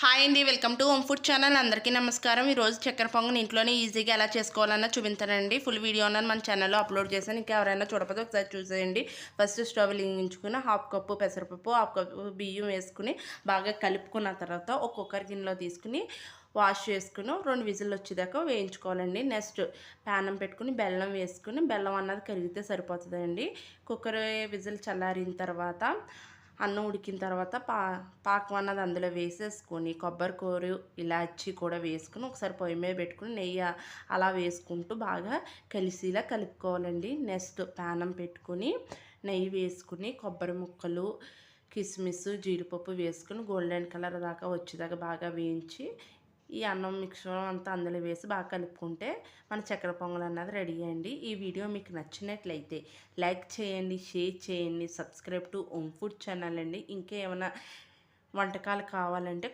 Hi అండి, welcome to home food channel. అందరికీ నమస్కారం. ఈరోజు చక్కెర పొంగని ఇంట్లోనే ఈజీగా ఎలా చేసుకోవాలన్నా చూపించానండి. ఫుల్ వీడియో అన్నది మన ఛానల్లో అప్లోడ్ చేశాను. ఇంకా ఎవరైనా చూడకపోతే ఒకసారి చూసేయండి. ఫస్ట్ స్టవ్ వెలిగించుకుని హాఫ్ కప్పు పెసరపప్పు, హాఫ్ కప్పు బియ్యం వేసుకుని బాగా కలుపుకున్న తర్వాత ఒక కుక్కర్ గిన్నెలో తీసుకుని వాష్ చేసుకుని 2 విజిల్లు వచ్చేదాకా వేయించుకోవాలండి. నెక్స్ట్ ప్యానం పెట్టుకుని బెల్లం వేసుకుని బెల్లం అన్నది కరిగితే సరిపోతుందండి. కుక్కర్ విజిల్ చల్లారిన తర్వాత అన్నం ఉడికిన తర్వాత పాకం అన్నది అందులో వేసేసుకొని కొబ్బరి కూర ఇలాచి కూడా వేసుకుని ఒకసారి పొయ్యి మీద పెట్టుకుని నెయ్యి అలా వేసుకుంటూ బాగా కలిసిలా కలుపుకోవాలండి. నెక్స్ట్ ప్యానం పెట్టుకుని నెయ్యి వేసుకుని కొబ్బరి ముక్కలు, కిస్మిస్, జీడిపప్పు వేసుకుని గోల్డెన్ కలర్ దాకా వచ్చేదాకా బాగా వేయించి ఈ అన్నం మిక్చర్ అంతా అందులో వేసి బాగా కలుపుకుంటే మన చక్కెర పొంగల్ అన్నది రెడీ అయ్యండి. ఈ వీడియో మీకు నచ్చినట్లయితే లైక్ చేయండి, షేర్ చేయండి, subscribe to home food channel అండి. ఇంకా ఏమైనా వంటకాలు కావాలంటే